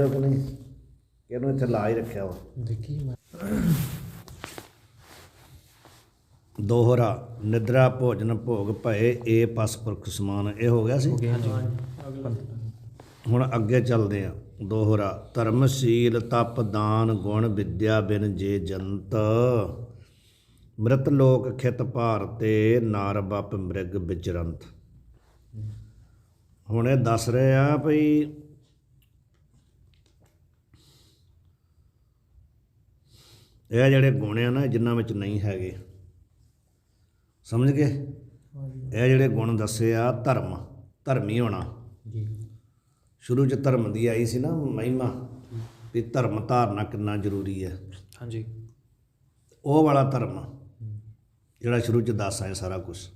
ਨਹੀਂ ਇਹਨੂੰ ਇੱਥੇ ਲਾ ਹੀ ਰੱਖਿਆ ਵਾ। ਦੇਖੀ ਮੈਂ ਦੋਹਰਾ ਨਿਦਰਾ ਭੋਜਨ ਭੋਗ ਭਏ ਏ ਪਸ ਪੁਰਖ ਸਮਾਨ। ਇਹ ਹੋ ਗਿਆ ਸੀ। ਹੁਣ ਅੱਗੇ ਚੱਲਦੇ ਆ। ਦੋਹਰਾ ਧਰਮਸ਼ੀਲ ਤਪ ਦਾਨ ਗੁਣ ਵਿਦਿਆ ਬਿਨ ਜੇ ਜੰਤ ਮ੍ਰਿਤ ਲੋਕ ਖਿਤ ਭਾਰਤੇ ਨਾਰ ਬਪ ਮ੍ਰਿਗ ਵਿਚਰੰਤ। ਹੁਣ ਇਹ ਦੱਸ ਰਹੇ ਆ ਭਈ ਇਹ ਜਿਹੜੇ ਗੁਣ ਆ ਨਾ ਜਿਨ੍ਹਾਂ ਵਿੱਚ ਨਹੀਂ ਹੈਗੇ, ਸਮਝ ਗਏ। ਇਹ ਜਿਹੜੇ ਗੁਣ ਦੱਸੇ ਆ ਧਰਮੀ ਹੋਣਾ। ਸ਼ੁਰੂ 'ਚ ਧਰਮ ਦੀ ਆਈ ਸੀ ਨਾ ਮਹਿਮਾ ਵੀ ਧਰਮ ਧਾਰਨਾ ਕਿੰਨਾ ਜ਼ਰੂਰੀ ਹੈ। ਹਾਂਜੀ, ਉਹ ਵਾਲਾ ਧਰਮ ਜਿਹੜਾ ਸ਼ੁਰੂ 'ਚ ਦੱਸ ਆਏ ਸਾਰਾ ਕੁਛ।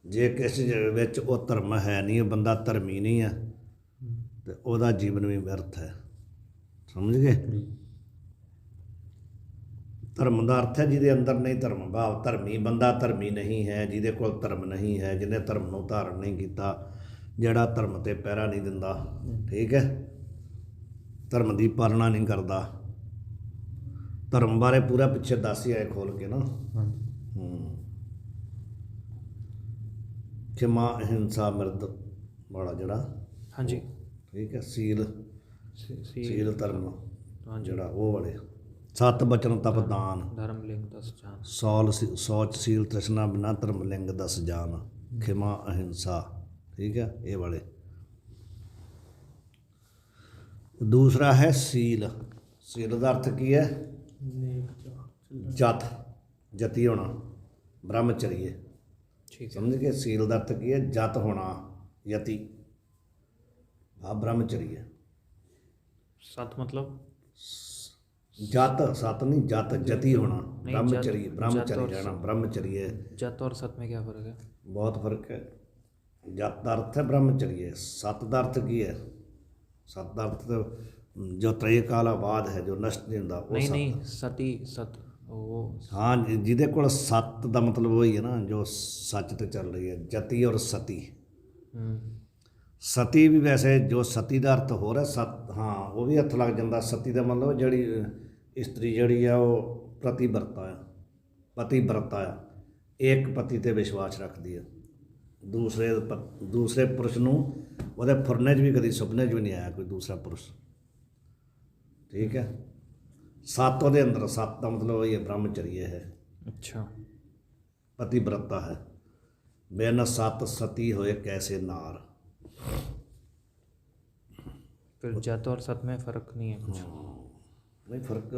ਜੇ ਕਿਸੇ ਵਿੱਚ ਉਹ ਧਰਮ ਹੈ ਨਹੀਂ, ਉਹ ਬੰਦਾ ਧਰਮੀ ਨਹੀਂ ਹੈ, ਤੇ ਉਹਦਾ ਜੀਵਨ ਵੀ ਵਿਅਰਥ ਹੈ। ਸਮਝ ਗਏ। ਧਰਮ ਦਾ ਅਰਥ ਹੈ ਜਿਹਦੇ ਅੰਦਰ ਨਹੀਂ ਧਰਮ ਭਾਵ ਧਰਮੀ ਬੰਦਾ ਧਰਮੀ ਨਹੀਂ ਹੈ, ਜਿਹਦੇ ਕੋਲ ਧਰਮ ਨਹੀਂ ਹੈ, ਜਿਹਨੇ ਧਰਮ ਨੂੰ ਧਾਰਨ ਨਹੀਂ ਕੀਤਾ, ਜਿਹੜਾ ਧਰਮ 'ਤੇ ਪਹਿਰਾ ਨਹੀਂ ਦਿੰਦਾ। ਠੀਕ ਹੈ। ਧਰਮ ਦੀ ਪਾਲਣਾ ਨਹੀਂ ਕਰਦਾ। ਧਰਮ ਬਾਰੇ ਪੂਰਾ ਪਿੱਛੇ ਦੱਸ ਹੀ ਆਏ ਖੋਲ ਕੇ ਨਾ। ਖਿਮਾ ਅਹਿੰਸਾ ਮਿਰਦ ਵਾਲਾ ਜਿਹੜਾ। ਹਾਂਜੀ, ਠੀਕ ਹੈ। ਸੀਲ ਧਰਮ ਜਿਹੜਾ ਉਹ ਵਾਲੇ। ਸੱਤ ਬਚਨ ਤਪ ਦਾਨ ਧਰਮ ਲਿੰਗ ਦਸ ਜਾਨ ਸੌਚ ਸੀਲ ਤ੍ਰਿਸ਼ਨਾ ਬਿਨਾ ਧਰਮ ਲਿੰਗ ਦਸ ਜਾਨ ਖਿਮਾ ਅਹਿੰਸਾ। ਠੀਕ ਹੈ। ਇਹ ਵਾਲੇ। ਦੂਸਰਾ ਹੈ ਸੀਲ। ਸੀਲ ਦਾ ਅਰਥ ਕੀ ਹੈ? ਜਤੀ ਹੋਣਾ, ਬ੍ਰਹਮਚਰੀਏ। ਠੀਕ, ਸਮਝ ਕੇ। ਸੀਲ ਦਾ ਅਰਥ ਕੀ ਹੈ? ਜਤ ਹੋਣਾ, ਯਤੀ ਆ ਬ੍ਰਹਮਚਰੀਏ। ਸਤ ਮਤਲਬ ਜਤ, ਸਤ नहीं जत, जति होना। ब्रह्मचर्य रहना, ब्रह्मचर्य। जत और सत में क्या फर्क है? बहुत फर्क है। जत का अर्थ है ब्रह्मचर्य। सत का अर्थ की है? सत का अर्थ तो जो त्रय काल बाद है, जो नष्ट नहीं होता। नहीं सती सत वो। हाँ, जिहदे कोल सत का मतलब वही है ना जो सच ते चल रही है। जति और सती। सती भी वैसे जो सती का अर्थ हो रहा सत, हाँ वो भी हथ लग जाता। सती का मतलब जी इस्त्री जी है वो प्रतिव्रता है, पतिव्रता है, एक पति ते विश्वास रखती है। दूसरे पुरुष नूं ਉਹਦੇ ਫੁਰਨੇ 'ਚ ਵੀ ਕਦੀ ਸੁਪਨੇ 'ਚ ਵੀ ਨਹੀਂ ਆਇਆ ਕੋਈ ਦੂਸਰਾ ਪੁरुष। ठीक है। सत ਉਹਦੇ अंदर, सत का मतलब वही है ब्रह्मचर्य है। अच्छा। पतिव्रता है। बिन सत सती होए कैसे नार। फिर जत और सत में फर्क नहीं है कुछ? नहीं, फर्क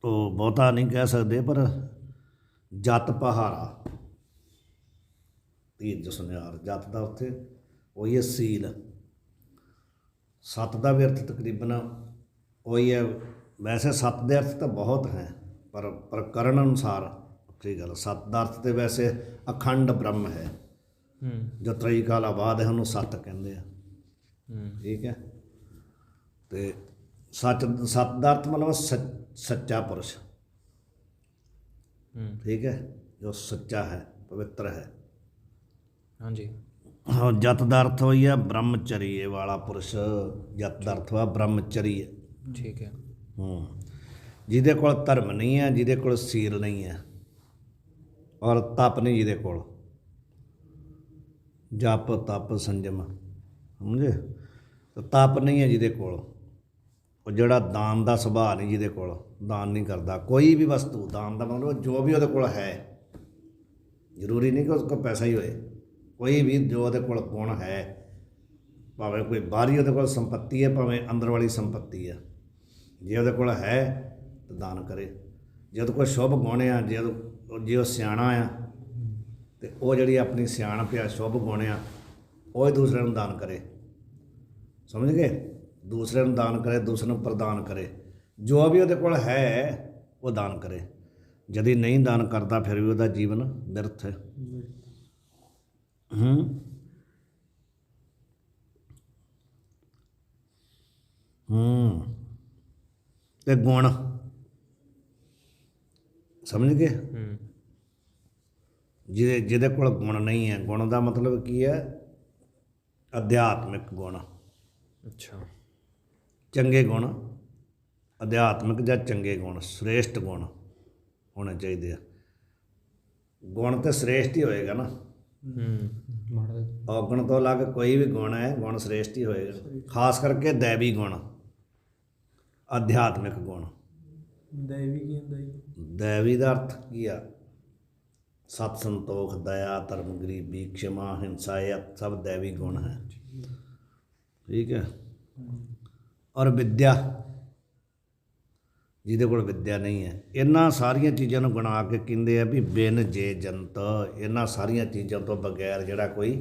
तो बहुता नहीं कह सकते, पर जत पहारा तीर सुनियार। जत का उत्थे वही है सील। सत का भी अर्थ तकरीबन वही है। वैसे सत के अर्थ तो बहुत हैं, पर प्रकरण अनुसार ठीक गल। सत का अर्थ तो वैसे अखंड ब्रह्म है, जो त्रई काल बाद है, उन्होंने सत कहते हैं। ठीक है। तो सच, सत का अर्थ मतलब सच्चा पुरुष। ठीक है। जो सच्चा है, पवित्र है। हाँ जी। हाँ, जत का अर्थ हुई है ब्रह्मचर्य वाला पुरुष। जत का अर्थ हुआ ब्रह्मचर्य। ठीक है। जिहदे कोल धर्म नहीं है, जिहदे कोल सील नहीं है, और तप नहीं जिहदे कोल, जप तप संयम, समझे। तो तप नहीं है जिहदे कोल, ਉਹ ਜਿਹੜਾ ਦਾਨ ਦਾ ਸੁਭਾਅ ਨਹੀਂ ਜਿਹਦੇ ਕੋਲ, ਦਾਨ ਨਹੀਂ ਕਰਦਾ ਕੋਈ ਵੀ ਵਸਤੂ। ਦਾਨ ਦਾ ਮਤਲਬ ਜੋ ਵੀ ਉਹਦੇ ਕੋਲ ਹੈ, ਜ਼ਰੂਰੀ ਨਹੀਂ ਕਿ ਉਸ ਕੋਲ ਪੈਸਾ ਹੀ ਹੋਏ, ਕੋਈ ਵੀ ਜੋ ਉਹਦੇ ਕੋਲ ਗੁਣ ਹੈ, ਭਾਵੇਂ ਕੋਈ ਬਾਹਰੀ ਉਹਦੇ ਕੋਲ ਸੰਪत्ति ਹੈ, ਭਾਵੇਂ ਅੰਦਰ ਵਾਲੀ ਸੰਪत्ति ਹੈ, ਜੇ ਉਹਦੇ ਕੋਲ ਹੈ ਤਾਂ ਦਾਨ ਕਰੇ। ਜੇ ਉਹਦੇ ਕੋਲ ਸ਼ੁਭ ਗੁਣ ਆ, ਜੇ ਉਹ ਸਿਆਣਾ ਆ, ਤੇ ਉਹ ਜਿਹੜੀ ਆਪਣੀ ਸਿਆਣਪ ਆ, ਸ਼ੁਭ ਗੁਣ ਆ, ਉਹ ਹੀ ਦੂਸਰੇ ਨੂੰ ਦਾਨ ਕਰੇ। ਸਮਝ ਗਏ। दूसरे ਨੂੰ दान करे, दूसरे ਨੂੰ प्रदान करे। जो भी ਉਹਦੇ ਕੋਲ है वो दान करे। यदि नहीं दान करता फिर भी ਉਹਦਾ जीवन व्यर्थ है। ਤੇ ਗੁਣ ਸਮਝ ਗਏ। ਜਿਹਦੇ ਕੋਲ ਗੁਣ ਨਹੀਂ ਹੈ, ਗੁਣ ਦਾ ਮਤਲਬ ਕੀ ਹੈ? ਅਧਿਆਤਮਿਕ ਗੁਣ। अच्छा ਚੰਗੇ ਗੁਣ ਅਧਿਆਤਮਿਕ ਜਾਂ ਚੰਗੇ ਗੁਣ ਸ੍ਰੇਸ਼ਟ ਗੁਣ ਹੋਣੇ ਚਾਹੀਦੇ ਆ। ਗੁਣ ਤੇ ਸ੍ਰੇਸ਼ਟ ਹੀ ਹੋਏਗਾ ਨਾ, ਔਗਣ ਤੋਂ ਅਲੱਗ ਕੋਈ ਵੀ ਗੁਣ ਹੈ, ਗੁਣ ਸ੍ਰੇਸ਼ਟ ਹੀ ਹੋਏਗਾ। ਖਾਸ ਕਰਕੇ ਦੈਵੀ ਗੁਣ, ਅਧਿਆਤਮਿਕ ਗੁਣ। ਦੈਵੀ ਕੀ ਹੁੰਦਾ ਜੀ? ਦੈਵੀ ਦਾ ਅਰਥ ਕੀ ਆ? ਸਤ, ਸੰਤੋਖ, ਦਇਆ, ਧਰਮ, ਗਰੀਬੀ, ਖਿਮਾ, ਹਿੰਸਾ, ਇਹ ਸਭ ਦੈਵੀ ਗੁਣ ਹੈ। ਠੀਕ ਹੈ। ਔਰ ਵਿਦਿਆ, ਜਿਹਦੇ ਕੋਲ ਵਿਦਿਆ ਨਹੀਂ ਹੈ, ਇਹਨਾਂ ਸਾਰੀਆਂ ਚੀਜ਼ਾਂ ਨੂੰ ਗਣਾ ਕੇ ਕਹਿੰਦੇ ਆ ਵੀ ਬਿਨ ਜੇ ਜੰਤ, ਇਹਨਾਂ ਸਾਰੀਆਂ ਚੀਜ਼ਾਂ ਤੋਂ ਬਗੈਰ ਜਿਹੜਾ ਕੋਈ,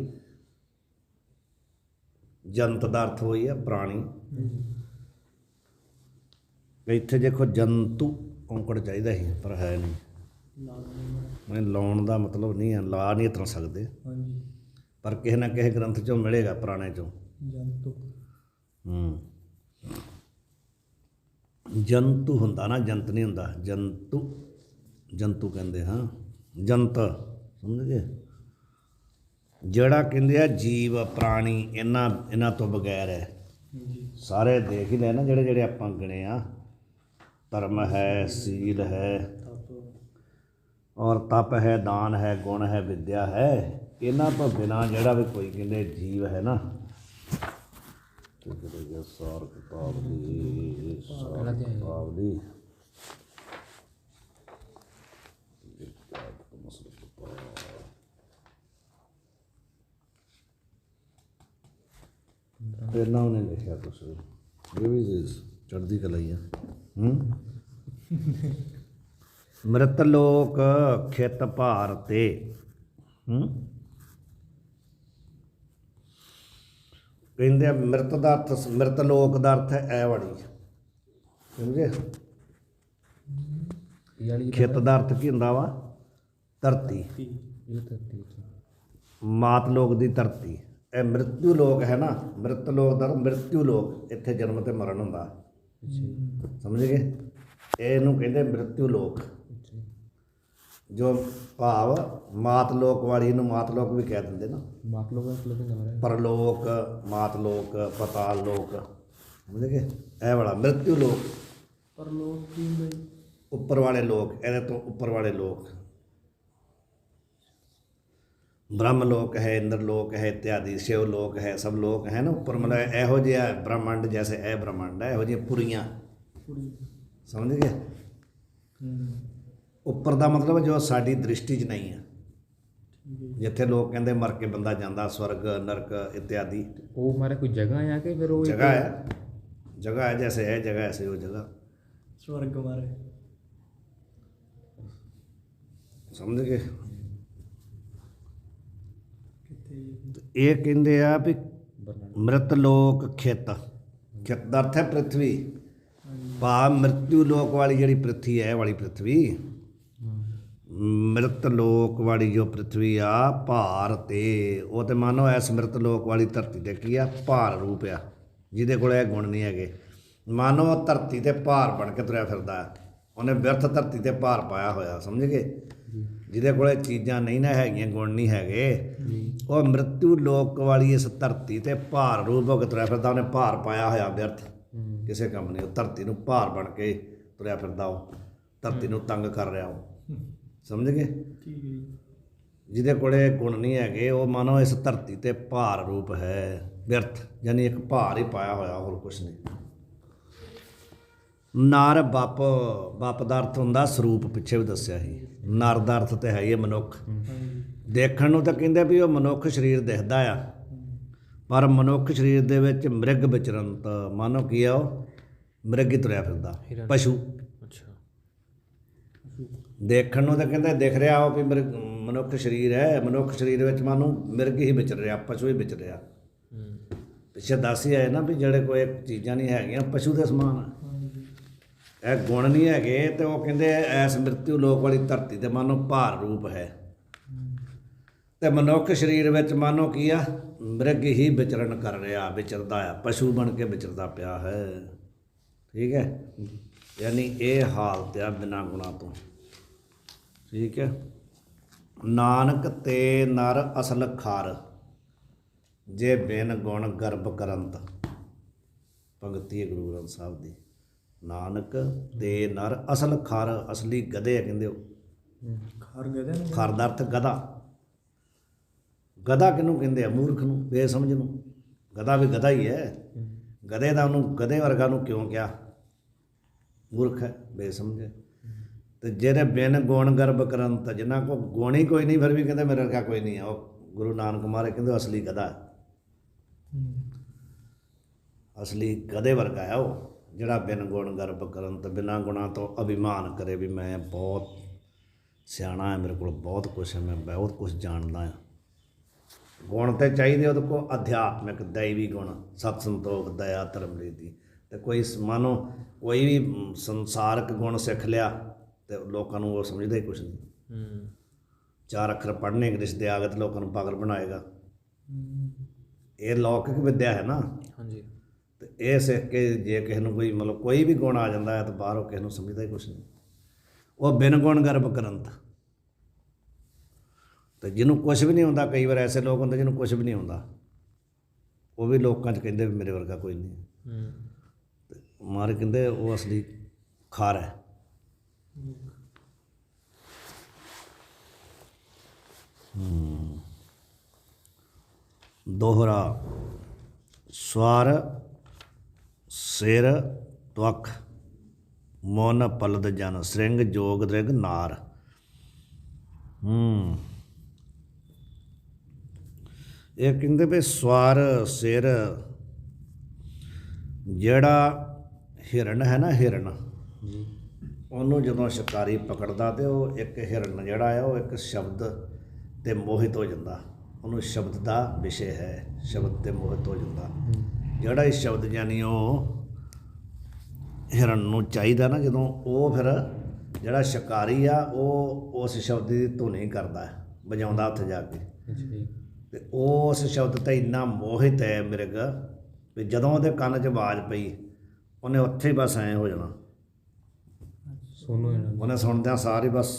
ਜੰਤ ਦਾ ਅਰਥ ਹੋਈ ਹੈ ਪ੍ਰਾਣੀ। ਇੱਥੇ ਦੇਖੋ ਜੰਤੂ ਔਂਕੜ ਚਾਹੀਦਾ ਸੀ ਪਰ ਹੈ ਨਹੀਂ, ਮੈਂ ਲਾਉਣ ਦਾ ਮਤਲਬ ਨਹੀਂ ਹੈ, ਲਾ ਨਹੀਂ ਤਰ ਸਕਦੇ, ਹਾਂਜੀ ਪਰ ਕਿਸੇ ਨਾ ਕਿਸੇ ਗ੍ਰੰਥ 'ਚੋਂ ਮਿਲੇਗਾ ਪੁਰਾਣੇ 'ਚੋਂ। ਜੰਤੂ ਜੰਤੂ ਹੁੰਦਾ ਨਾ, ਜੰਤ ਨਹੀਂ ਹੁੰਦਾ। ਜੰਤੂ, ਜੰਤੂ ਕਹਿੰਦੇ ਹਾਂ, ਜੰਤ ਸਮਝ ਗਏ, ਜਿਹੜਾ ਕਹਿੰਦੇ ਆ ਜੀਵ ਪ੍ਰਾਣੀ, ਇਹਨਾਂ ਤੋਂ ਬਗੈਰ ਹੈ। ਜੀ ਸਾਰੇ ਦੇਖ ਹੀ ਲੈ ਨਾ, ਜਿਹੜੇ ਜਿਹੜੇ ਆਪਾਂ ਗਿਣੇ ਆ, ਧਰਮ ਹੈ, ਸੀਲ ਹੈ, ਔਰ ਤਪ ਹੈ, ਦਾਨ ਹੈ, ਗੁਣ ਹੈ, ਵਿਦਿਆ ਹੈ, ਇਹਨਾਂ ਤੋਂ ਬਿਨਾਂ ਜਿਹੜਾ ਵੀ ਕੋਈ ਕਹਿੰਦੇ ਜੀਵ ਹੈ ਨਾ, ਸਾਰ ਕਿਤਾਬ ਦੀ, ਸਾਰ ਕਿਤਾਬ ਦੀ ਪਹਿਲਾਂ ਉਹਨੇ ਲਿਖਿਆ ਕੁਛ, ਇਹ ਵੀ ਚੜ੍ਹਦੀ ਕਲਾ ਹੀ ਆ। ਮ੍ਰਿਤ ਲੋਕ ਖਿਤ ਭਾਰ ਤੇ, ਕਹਿੰਦੇ ਆ ਮ੍ਰਿਤ ਦਾ ਅਰਥ, ਮ੍ਰਿਤ ਲੋਕ ਦਾ ਅਰਥ ਹੈ ਇਹ ਵਾਲੀ, ਸਮਝੇ? ਖਿਤ ਦਾ ਅਰਥ ਕੀ ਹੁੰਦਾ ਵਾ? ਧਰਤੀ, ਮਾਤ ਲੋਕ ਦੀ ਧਰਤੀ। ਇਹ ਮ੍ਰਿਤੂ ਲੋਕ ਹੈ ਨਾ, ਮ੍ਰਿਤ ਲੋਕ ਦਾ ਮ੍ਰਿਤੂ ਲੋਕ, ਇੱਥੇ ਜਨਮ ਤੇ ਮਰਨ ਹੁੰਦਾ, ਸਮਝ ਗਏ? ਇਹਨੂੰ ਕਹਿੰਦੇ ਮ੍ਰਿਤੂ ਲੋਕ, ਜੋ ਭਾਵ ਮਾਤ ਲੋਕ ਵਾਲੀ ਨੂੰ ਮਾਤ ਲੋਕ ਵੀ ਕਹਿ ਦਿੰਦੇ ਨਾ, मात लोग ਪਰਲੋਕ, ਮਾਤ ਲੋਕ, ਪਤਾਲ ਲੋਕ, ਸਮਝ ਗਏ? ਇਹ ਵਾਲਾ ਮ੍ਰਿਤੂ ਲੋਕ, ਪਰ ਲੋਕ ਕੀ ਹੁੰਦਾ ਜੀ? ਉੱਪਰ ਵਾਲੇ ਲੋਕ, ਇਹਦੇ ਤੋਂ ਉੱਪਰ ਵਾਲੇ ਲੋਕ। ब्रह्म लोक है, इंद्र लोक है, इत्यादि शिव लोक है, सब लोक है ना ऊपर, मतलब ਇਹੋ ਜਿਹਾ ब्रह्मांड जैसे ਇਹ ब्रह्मांड है, ਇਹੋ ਜਿਹੀਆਂ ਪੁਰੀਆਂ, ਸਮਝ ਗਏ? ਉੱਪਰ ਦਾ ਮਤਲਬ ਜੋ ਸਾਡੀ ਦ੍ਰਿਸ਼ਟੀ 'ਚ ਨਹੀਂ ਹੈ, ਜਿੱਥੇ ਲੋਕ ਕਹਿੰਦੇ ਮਰ ਕੇ ਬੰਦਾ ਜਾਂਦਾ स्वर्ग नरक इत्यादि। वो हमारे कोई जगह है कि फिर वो जगह है, जगह है, जैसे है जगह ऐसे वो जगह, स्वर्ग मारे, समझ गए? ਕਿੱਥੇ ਜੀ? ਇਹ ਕਹਿੰਦੇ ਆ ਵੀ ਮ੍ਰਿਤ ਲੋਕ ਖਿਤ, ਖਿਤ ਦਾ ਅਰਥ ਹੈ ਪ੍ਰਿਥਵੀ, ਭਾਵ ਮ੍ਰਿਤੂ ਲੋਕ ਵਾਲੀ ਜਿਹੜੀ ਪ੍ਰਿਥਵੀ ਹੈ, ਇਹ ਵਾਲੀ ਪ੍ਰਿਥਵੀ, ਮ੍ਰਿਤ ਲੋਕ ਵਾਲੀ ਜੋ ਪ੍ਰਿਥਵੀ ਆ ਭਾਰ ਤੇ, ਉਹ ਤੇ ਮਾਨੋ ਇਸ ਮ੍ਰਿਤ ਲੋਕ ਵਾਲੀ ਧਰਤੀ ਤੇ ਕੀ ਆ? ਭਾਰ ਰੂਪ ਆ, ਜਿਹਦੇ ਕੋਲ ਇਹ ਗੁਣ ਨਹੀਂ ਹੈਗੇ। ਮਾਨੋ ਉਹ ਧਰਤੀ ਤੇ ਭਾਰ ਬਣ ਕੇ ਤੁਰਿਆ ਫਿਰਦਾ, ਉਹਨੇ ਬਿਰਥ ਧਰਤੀ ਤੇ ਭਾਰ ਪਾਇਆ ਹੋਇਆ, ਸਮਝ ਗਏ? ਜਿਹਦੇ ਕੋਲ ਚੀਜ਼ਾਂ ਨਹੀਂ ਨਾ ਹੈਗੀਆਂ, ਗੁਣ ਨਹੀਂ ਹੈਗੇ, ਉਹ ਮ੍ਰਿਤੂ ਲੋਕ ਵਾਲੀ ਇਸ ਧਰਤੀ ਤੇ ਭਾਰ ਰੂਪ ਹੋ ਕੇ ਤੁਰਿਆ ਫਿਰਦਾ, ਉਹਨੇ ਭਾਰ ਪਾਇਆ ਹੋਇਆ ਬਿਰਥ, ਕਿਸੇ ਕੰਮ ਨਹੀਂ, ਉਹ ਧਰਤੀ ਨੂੰ ਭਾਰ ਬਣ ਕੇ ਤੁਰਿਆ ਫਿਰਦਾ, ਉਹ ਧਰਤੀ ਨੂੰ ਤੰਗ ਕਰ ਰਿਹਾ, ਉਹ ਸਮਝ ਗਏ? ਠੀਕ ਹੈ ਜੀ। ਜਿਹਦੇ ਕੋਲੇ ਗੁਣ ਨਹੀਂ ਹੈਗੇ, ਉਹ ਮਾਨੋ ਇਸ ਧਰਤੀ ਤੇ ਭਾਰ ਰੂਪ ਹੈ, ਬਿਰਥ, ਯਾਨੀ ਇੱਕ ਭਾਰ ਹੀ ਪਾਇਆ ਹੋਇਆ, ਹੋਰ ਕੁਛ ਨਹੀਂ। ਨਰ ਬੱਪ, ਬੱਪ ਦਾ ਅਰਥ ਹੁੰਦਾ ਸਰੂਪ, ਪਿੱਛੇ ਵੀ ਦੱਸਿਆ ਸੀ। ਨਰ ਦਾ ਅਰਥ ਤੇ ਹੈ ਹੀ ਮਨੁੱਖ, ਦੇਖਣ ਨੂੰ ਤਾਂ ਕਹਿੰਦੇ ਵੀ ਉਹ ਮਨੁੱਖ ਸਰੀਰ ਦਿਖਦਾ ਆ, ਪਰ ਮਨੁੱਖ ਸਰੀਰ ਦੇ ਵਿੱਚ ਮ੍ਰਿਗ ਵਿਚਰੰਤ, ਮਾਨੋ ਕੀ ਆ? ਉਹ ਮ੍ਰਿਗ ਹੀ ਤੁਰਿਆ ਫਿਰਦਾ, ਪਸ਼ੂ। अच्छा ਦੇਖਣ ਨੂੰ ਤਾਂ ਕਹਿੰਦੇ ਦਿਖ ਰਿਹਾ ਉਹ ਵੀ ਮਨੁੱਖ ਸਰੀਰ ਹੈ, ਮਨੁੱਖ ਸਰੀਰ ਵਿੱਚ ਮਾਨੋ ਮਿਰਗ ਹੀ ਵਿਚਰ ਰਿਹਾ, ਪਸ਼ੂ ਹੀ ਵਿਚਰ ਰਿਹਾ। ਪਿੱਛੇ ਦੱਸ ਹੀ ਆਏ ਨਾ ਵੀ ਜਿਹੜੇ ਕੋਈ ਚੀਜ਼ਾਂ ਨਹੀਂ ਹੈਗੀਆਂ ਪਸ਼ੂ ਦੇ ਸਮਾਨ ਆ, ਇਹ ਗੁਣ ਨਹੀਂ ਹੈਗੇ, ਤੇ ਉਹ ਕਹਿੰਦੇ ਐਸ ਮ੍ਰਿਤੂ ਲੋਕ ਵਾਲੀ ਧਰਤੀ ਤੇ ਮਾਨੋ ਭਾਰ ਰੂਪ ਹੈ, ਤੇ ਮਨੁੱਖ ਸਰੀਰ ਵਿੱਚ ਮਾਨੋ ਕੀ ਆ? ਮਿਰਗ ਹੀ ਵਿਚਰਨ ਕਰ ਰਿਹਾ, ਵਿਚਰਦਾ ਆ, ਪਸ਼ੂ ਬਣ ਕੇ ਵਿਚਰਦਾ ਪਿਆ ਹੈ। ਠੀਕ ਹੈ, ਯਾਨੀ ਇਹ ਹਾਲਤ ਆ ਬਿਨਾਂ ਗੁਣਾਂ ਤੋਂ। ਠੀਕ ਹੈ। ਨਾਨਕ ਤੇ ਨਰ ਅਸਲ ਖਾਰ, ਜੇ ਬਿਨ ਗੁਣ ਗਰਭ ਕਰੰਤ। ਭਗਤੀ ਹੈ ਗੁਰੂ ਗ੍ਰੰਥ ਸਾਹਿਬ ਦੀ। ਨਾਨਕ ਤੇ ਨਰ ਅਸਲ ਖਰ, ਅਸਲੀ ਗਧੇ ਆ ਕਹਿੰਦੇ ਉਹ। ਖਾਰ ਗਦੇ ਨੇ ਖਰ ਦਾ ਅਰਥ ਗਧਾ। ਗਧਾ ਕਿਹਨੂੰ ਕਹਿੰਦੇ ਆ? ਮੂਰਖ ਨੂੰ, ਬੇਸਮਝ ਨੂੰ। ਗਧਾ ਵੀ ਗਧਾ ਹੀ ਹੈ। ਗਧੇ ਦਾ ਉਹਨੂੰ ਗਧੇ ਵਰਗਾ ਨੂੰ ਕਿਉਂ ਕਿਹਾ? ਮੂਰਖ ਹੈ, ਬੇਸਮਝ ਹੈ। ਤੇ ਜਿਹੜੇ ਬਿਨ ਗੁਣ ਗਰਬ ਕਰੰਤ, ਜਿਨ੍ਹਾਂ ਕੋ ਗੁਣ ਹੀ ਕੋਈ ਨਹੀਂ ਫਿਰ ਵੀ ਕਹਿੰਦੇ ਮੇਰੇ ਵਰਗਾ ਕੋਈ ਨਹੀਂ ਹੈ, ਉਹ ਗੁਰੂ ਨਾਨਕ ਮਹਾਰਾਜ ਕਹਿੰਦੇ ਅਸਲੀ ਗਧਾ ਹੈ। ਅਸਲੀ ਗਧੇ ਵਰਗਾ ਹੈ ਉਹ, ਜਿਹੜਾ ਬਿਨ ਗੁਣ ਗਰਬ ਕਰੰਤ, ਬਿਨਾਂ ਗੁਣਾਂ ਤੋਂ ਅਭਿਮਾਨ ਕਰੇ ਵੀ ਮੈਂ ਬਹੁਤ ਸਿਆਣਾ ਹੈ, ਮੇਰੇ ਕੋਲ ਬਹੁਤ ਕੁਛ ਹੈ, ਮੈਂ ਬਹੁਤ ਕੁਛ ਜਾਣਦਾ ਹਾਂ। ਗੁਣ ਤੇ ਚਾਹੀਦੇ ਉਹਦੇ ਕੋਲ ਅਧਿਆਤਮਿਕ ਦੈਵੀ ਗੁਣ, ਸਤ ਸੰਤੋਖ ਦਇਆ ਧਰਮ ਰੀਤੀ। ਤੇ ਕੋਈ ਮਾਨੋ ਕੋਈ ਵੀ ਸੰਸਾਰਕ ਗੁਣ ਸਿੱਖ ਲਿਆ ਤੇ ਲੋਕਾਂ ਨੂੰ ਉਹ ਸਮਝਦਾ ਹੀ ਕੁਛ ਨਹੀਂ। 4 ਅੱਖਰ ਪੜ੍ਹਨੇ ਇੰਗਲਿਸ਼ ਦੇ ਆਗਤ ਲੋਕਾਂ ਨੂੰ ਪਾਗਲ ਬਣਾਏਗਾ। ਇਹ ਲੌਕਿਕ ਵਿਦਿਆ ਹੈ ਨਾ। ਹਾਂਜੀ। ਤੇ ਇਹ ਸਿੱਖ ਕੇ ਜੇ ਕਿਸੇ ਨੂੰ ਕੋਈ ਮਤਲਬ ਕੋਈ ਵੀ ਗੁਣ ਆ ਜਾਂਦਾ ਹੈ ਤਾਂ ਬਾਹਰੋਂ ਕਿਸੇ ਨੂੰ ਸਮਝਦਾ ਹੀ ਕੁਛ ਨਹੀਂ। ਉਹ ਬਿਨ ਗੁਣ ਗਰਬ ਕਰੰਤ। ਤੇ ਜਿਹਨੂੰ ਕੁਛ ਵੀ ਨਹੀਂ ਹੁੰਦਾ, ਕਈ ਵਾਰ ਐਸੇ ਲੋਕ ਹੁੰਦੇ ਜਿਹਨੂੰ ਕੁਛ ਵੀ ਨਹੀਂ ਹੁੰਦਾ, ਉਹ ਵੀ ਲੋਕਾਂ 'ਚ ਕਹਿੰਦੇ ਵੀ ਮੇਰੇ ਵਰਗਾ ਕੋਈ ਨਹੀਂ। ਤੇ ਮਾਰੇ ਕਹਿੰਦੇ ਉਹ ਅਸਲੀ ਖਾਰ ਹੈ। ਦੋਹਰਾ ਸਵਰ ਸਿਰ ਤਵਕ ਮੋਨ ਪਲਦ ਜਨ ਸ੍ਰਿੰਗ ਜੋਗ ਦ੍ਰਿਗ ਨਾਰ। ਇਹ ਕਹਿੰਦੇ ਵੀ ਸਵਰ ਸਿਰ, ਜਿਹੜਾ ਹਿਰਨ ਹੈ ਨਾ, ਹਿਰਨ, ਉਹਨੂੰ ਜਦੋਂ ਸ਼ਿਕਾਰੀ ਪਕੜਦਾ ਤੇ ਉਹ ਇੱਕ ਹਿਰਨ ਜਿਹੜਾ ਆ ਉਹ ਇੱਕ ਸ਼ਬਦ ਤੇ ਮੋਹਿਤ ਹੋ ਜਾਂਦਾ। ਉਹਨੂੰ ਸ਼ਬਦ ਦਾ ਵਿਸ਼ੇ ਹੈ, ਸ਼ਬਦ ਤੇ ਮੋਹਿਤ ਹੋ ਜਾਂਦਾ। ਜਿਹੜਾ ਇਹ ਸ਼ਬਦ ਯਾਨੀ ਉਹ ਹਿਰਨ ਨੂੰ ਚਾਹੀਦਾ ਨਾ, ਜਦੋਂ ਉਹ ਫਿਰ ਜਿਹੜਾ ਸ਼ਿਕਾਰੀ ਆ ਉਹ ਉਸ ਸ਼ਬਦ ਦੀ ਧੁਨੀ ਕਰਦਾ, ਵਜਾਉਂਦਾ ਉੱਥੇ ਜਾ ਕੇ। ਤੇ ਉਸ ਸ਼ਬਦ 'ਤੇ ਇੰਨਾ ਮੋਹਿਤ ਹੈ ਮਿਰਗ ਵੀ ਜਦੋਂ ਉਹਦੇ ਕੰਨ 'ਚ ਆਵਾਜ਼ ਪਈ ਉਹਨੇ ਉੱਥੇ ਹੀ ਬਸ ਐਂ ਹੋ ਜਾਣਾ। ਉਹਨੇ ਸੁਣਦਿਆਂ ਸਾਰੇ ਬਸ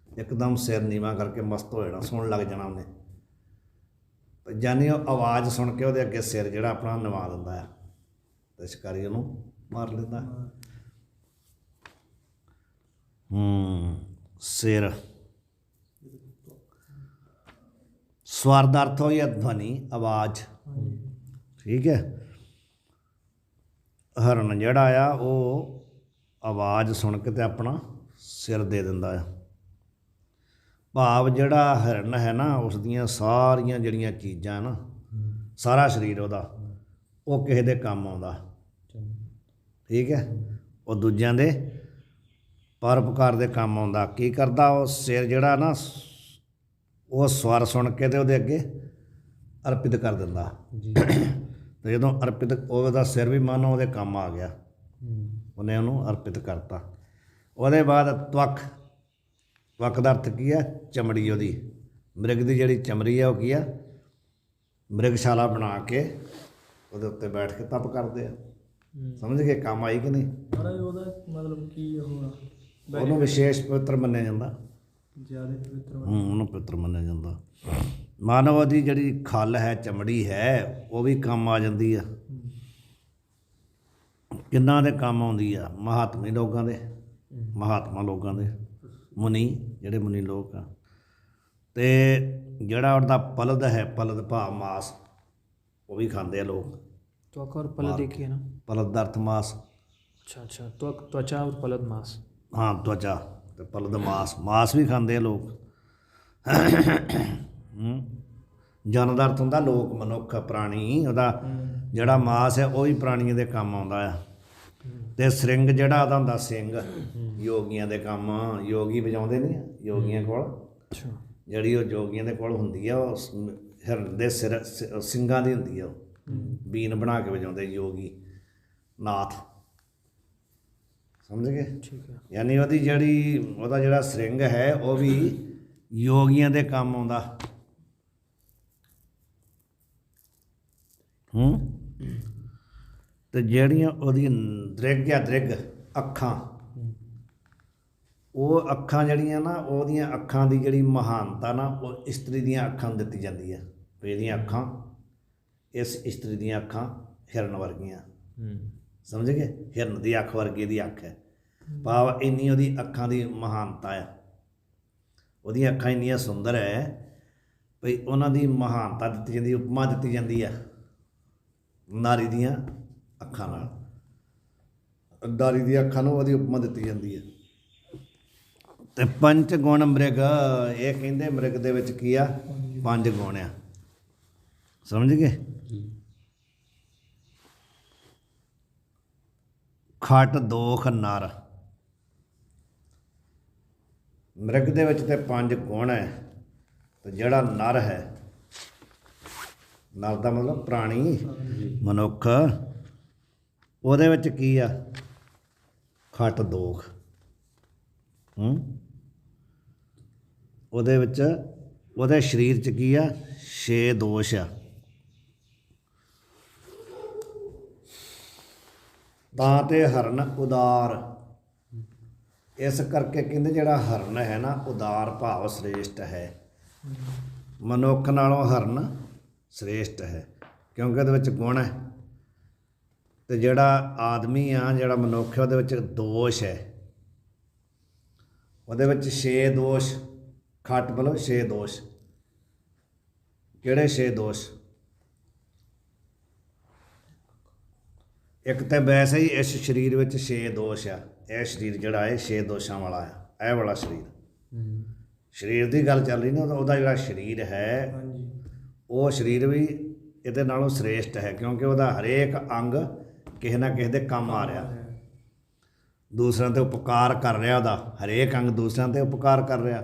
ਇੱਕਦਮ ਸਿਰ ਨੀਵਾਂ ਕਰਕੇ ਮਸਤ ਹੋ ਜਾਣਾ, ਸੁਣਨ ਲੱਗ ਜਾਣਾ ਉਹਨੇ। ਜਾਨੀ ਉਹ ਆਵਾਜ਼ ਸੁਣ ਕੇ ਉਹਦੇ ਅੱਗੇ ਸਿਰ ਜਿਹੜਾ ਆਪਣਾ ਨਿਵਾ ਦਿੰਦਾ ਆ ਤੇ ਸ਼ਿਕਾਰੀ ਉਹਨੂੰ ਮਾਰ ਲੈਂਦਾ। ਸਿਰ ਸਵਰ ਦਾ ਅਰਥ ਹੋਈ ਧਵਨੀ, ਆਵਾਜ਼। ਠੀਕ ਹੈ। ਹਰਨ ਜਿਹੜਾ ਆ ਉਹ ਆਵਾਜ਼ ਸੁਣ ਕੇ ਤੇ ਆਪਣਾ ਸਿਰ ਦੇ ਦਿੰਦਾ ਆ। ਭਾਵ ਜਿਹੜਾ ਹਿਰਨ ਹੈ ਨਾ, ਉਸ ਦੀਆਂ ਸਾਰੀਆਂ ਜਿਹੜੀਆਂ ਚੀਜ਼ਾਂ ਨਾ, ਸਾਰਾ ਸਰੀਰ ਉਹਦਾ, ਉਹ ਕਿਸੇ ਦੇ ਕੰਮ ਆਉਂਦਾ। ਠੀਕ ਹੈ। ਉਹ ਦੂਜਿਆਂ ਦੇ ਪਰਉਪਕਾਰ ਦੇ ਕੰਮ ਆਉਂਦਾ। ਕੀ ਕਰਦਾ ਉਹ ਸਿਰ ਜਿਹੜਾ ਨਾ, ਉਹ ਸਵਰ ਸੁਣ ਕੇ ਤੇ ਉਹਦੇ ਅੱਗੇ ਅਰਪਿਤ ਕਰ ਦਿੰਦਾ। ਤੇ ਜਦੋਂ ਅਰਪਿਤ, ਉਹਦਾ ਸਿਰ ਵੀ ਮਾਨੋ ਉਹਦੇ ਕੰਮ ਆ ਗਿਆ, ਉਹਨੇ ਉਹਨੂੰ ਅਰਪਿਤ ਕਰਤਾ। ਉਹਦੇ ਬਾਅਦ ਤਵਕ, ਤਵਕ ਦਾ ਅਰਥ ਕੀ ਹੈ? ਚਮੜੀ ਉਹਦੀ। ਮ੍ਰਿਗ ਦੀ ਜਿਹੜੀ ਚਮੜੀ ਆ ਉਹ ਕੀ ਆ? ਮ੍ਰਿਗਸ਼ਾਲਾ ਬਣਾ ਕੇ ਉਹਦੇ ਉੱਤੇ ਬੈਠ ਕੇ ਤਪ ਕਰਦੇ ਆ। ਸਮਝ ਗਏ ਕੰਮ ਆਈ ਕਿ ਨਹੀਂ? ਉਹਦਾ ਮਤਲਬ ਕੀ ਹੋਣਾ? ਉਹਨੂੰ ਵਿਸ਼ੇਸ਼ ਪਵਿੱਤਰ ਮੰਨਿਆ ਜਾਂਦਾ। ਜ਼ਿਆਦਾ ਪਵਿੱਤਰ ਉਹਨੂੰ ਪਵਿੱਤਰ ਮੰਨਿਆ ਜਾਂਦਾ। ਮਾਨਵ ਦੀ ਜਿਹੜੀ ਖੱਲ ਹੈ, ਚਮੜੀ ਹੈ, ਉਹ ਵੀ ਕੰਮ ਆ ਜਾਂਦੀ ਆ। ਕਿੰਨਾਂ ਦੇ ਕੰਮ ਆਉਂਦੀ ਆ? ਮਹਾਤਮੀ ਲੋਕਾਂ ਦੇ, ਮਹਾਤਮਾ ਲੋਕਾਂ ਦੇ, ਮੁਨੀ, ਜਿਹੜੇ ਮੁਨੀ ਲੋਕ ਆ। ਅਤੇ ਜਿਹੜਾ ਉਹਦਾ ਪਲਦ ਹੈ, ਪਲਦ ਭਾਵ ਮਾਸ, ਉਹ ਵੀ ਖਾਂਦੇ ਆ ਲੋਕ। त्वक और पलद एक ही है ना? ਪਲਦ ਦਾ ਅਰਥ ਮਾਸ। अच्छा अच्छा, त्वक त्वचा और पलद मांस। ਹਾਂ, ਤਵਚਾ ਅਤੇ ਪਲਦ ਮਾਸ, ਮਾਸ ਵੀ ਖਾਂਦੇ ਆ ਲੋਕ। ਜਨ ਦਾ ਅਰਥ ਹੁੰਦਾ ਲੋਕ, ਮਨੁੱਖ, ਪ੍ਰਾਣੀ। ਉਹਦਾ ਜਿਹੜਾ ਮਾਸ ਹੈ ਉਹ ਵੀ ਪ੍ਰਾਣੀਆਂ ਦੇ ਕੰਮ ਆਉਂਦਾ ਆ। ਅਤੇ ਸ੍ਰਿੰਗ ਜਿਹੜਾ ਉਹਦਾ ਹੁੰਦਾ ਸਿੰਘ, ਯੋਗੀਆਂ ਦੇ ਕੰਮ, ਯੋਗੀ ਵਜਾਉਂਦੇ ਨਹੀਂ ਆ ਯੋਗੀਆਂ ਕੋਲ। अच्छा। ਜਿਹੜੀ ਉਹ ਯੋਗੀਆਂ ਦੇ ਕੋਲ ਹੁੰਦੀ ਆ, ਉਹ ਹਿਰਨ ਦੇ ਸਿਰ ਸਿੰਘਾਂ ਦੀ ਹੁੰਦੀ ਆ। ਉਹ ਬੀਨ ਬਣਾ ਕੇ ਵਜਾਉਂਦੇ ਯੋਗੀ ਨਾਥ। ਸਮਝ ਗਏ? ठीक है। ਯਾਨੀ ਉਹਦੀ ਜਿਹੜੀ, ਉਹਦਾ ਜਿਹੜਾ ਸ੍ਰਿੰਗ ਹੈ ਉਹ ਵੀ ਯੋਗੀਆਂ ਦੇ ਕੰਮ ਆਉਂਦਾ। ਤੇ ਜਿਹੜੀਆਂ ਉਹਦੀਆਂ ਦ੍ਰਿਗ ਜਾਂ ਦ੍ਰਿਗ ਅੱਖਾਂ, ਉਹ ਅੱਖਾਂ ਜਿਹੜੀਆਂ ਨਾ, ਉਹਦੀਆਂ ਅੱਖਾਂ ਦੀ ਜਿਹੜੀ ਮਹਾਨਤਾ ਨਾ, ਉਹ ਇਸਤਰੀ ਦੀਆਂ ਅੱਖਾਂ ਨੂੰ ਦਿੱਤੀ ਜਾਂਦੀ ਹੈ। ਵੀ ਇਹਦੀਆਂ ਅੱਖਾਂ, ਇਸ ਇਸਤਰੀ ਦੀਆਂ ਅੱਖਾਂ ਹਿਰਨ ਵਰਗੀਆਂ। ਸਮਝ ਗਏ। ਹਿਰਨ ਦੀ ਅੱਖ ਵਰਗੀ ਦੀ ਅੱਖ ਹੈ, ਭਾਵ ਇੰਨੀ ਉਹਦੀ ਅੱਖਾਂ ਦੀ ਮਹਾਨਤਾ ਆ, ਉਹਦੀਆਂ ਅੱਖਾਂ ਇੰਨੀਆਂ ਸੁੰਦਰ ਹੈ ਭਈ ਉਹਨਾਂ ਦੀ ਮਹਾਨਤਾ ਦਿੱਤੀ ਜਾਂਦੀ, ਉਪਮਾ ਦਿੱਤੀ ਜਾਂਦੀ ਆ ਨਾਰੀ ਦੀਆਂ ਅੱਖਾਂ ਨਾਲ। ਨਾਰੀ ਦੀਆਂ ਅੱਖਾਂ ਨੂੰ ਉਹਦੀ ਉਪਮਾ ਦਿੱਤੀ ਜਾਂਦੀ ਹੈ। ਤੇ ਪੰਜ ਗੁਣ ਮ੍ਰਿਗ, ਇਹ ਕਹਿੰਦੇ ਮ੍ਰਿਗ ਦੇ ਵਿੱਚ ਕੀ ਆ, 5 ਗੁਣ ਆ, ਸਮਝ ਗਏ। ਖਟ ਦੋਖ ਨਰ, ਮ੍ਰਿਗ ਦੇ ਵਿੱਚ ਤੇ 5 ਗੁਣ ਹੈ, ਤੇ ਜਿਹੜਾ ਨਰ ਹੈ, ਨਰ ਦਾ ਮਤਲਬ ਪ੍ਰਾਣੀ, ਮਨੁੱਖ, ਉਹਦੇ ਵਿੱਚ ਕੀ ਆ, ਖਟ ਦੋਖ। ਉਹਦੇ ਵਿੱਚ ਉਹਦੇ ਸਰੀਰ 'ਚ ਕੀ ਆ, 6 ਦੋਸ਼ ਆ। ਤਾਂ ਤੇ ਹਰਨ ਉਦਾਰ, ਇਸ ਕਰਕੇ ਕਹਿੰਦੇ ਜਿਹੜਾ ਹਰਨ ਹੈ ਨਾ, ਉਦਾਰ ਭਾਵ ਸ੍ਰੇਸ਼ਟ ਹੈ, ਮਨੁੱਖ ਨਾਲੋਂ ਹਰਨ ਸ੍ਰੇਸ਼ਟ ਹੈ, ਕਿਉਂਕਿ ਉਹਦੇ ਵਿੱਚ ਗੁਣ ਹੈ। ਤੇ ਜਿਹੜਾ ਆਦਮੀ ਆ, ਜਿਹੜਾ ਮਨੁੱਖ ਹੈ, ਉਹਦੇ ਵਿੱਚ ਦੋਸ਼ ਹੈ, ਉਹਦੇ ਵਿੱਚ 6 ਦੋਸ਼। ਖੱਟ ਬੋਲੋ 6 ਦੋਸ਼। ਕਿਹੜੇ 6 ਦੋਸ਼? ਇੱਕ ਤਾਂ ਵੈਸੇ ਹੀ ਇਸ ਸਰੀਰ ਵਿੱਚ 6 ਦੋਸ਼ ਆ। ਇਹ ਸਰੀਰ ਜਿਹੜਾ ਹੈ 6 ਦੋਸ਼ਾਂ ਵਾਲਾ ਆ, ਇਹ ਵਾਲਾ ਸਰੀਰ। ਸਰੀਰ ਦੀ ਗੱਲ ਚੱਲ ਰਹੀ ਨਾ, ਉਹਦਾ ਜਿਹੜਾ ਸਰੀਰ ਹੈ ਉਹ ਸਰੀਰ ਵੀ ਇਹਦੇ ਨਾਲੋਂ ਸ੍ਰੇਸ਼ਟ ਹੈ, ਕਿਉਂਕਿ ਉਹਦਾ ਹਰੇਕ ਅੰਗ ਕਿਸੇ ਨਾ ਕਿਸੇ ਦੇ ਕੰਮ ਆ ਰਿਹਾ, ਦੂਸਰਿਆਂ 'ਤੇ ਉਪਕਾਰ ਕਰ ਰਿਹਾ, ਉਹਦਾ ਹਰੇਕ ਅੰਗ ਦੂਸਰਿਆਂ 'ਤੇ ਉਪਕਾਰ ਕਰ ਰਿਹਾ।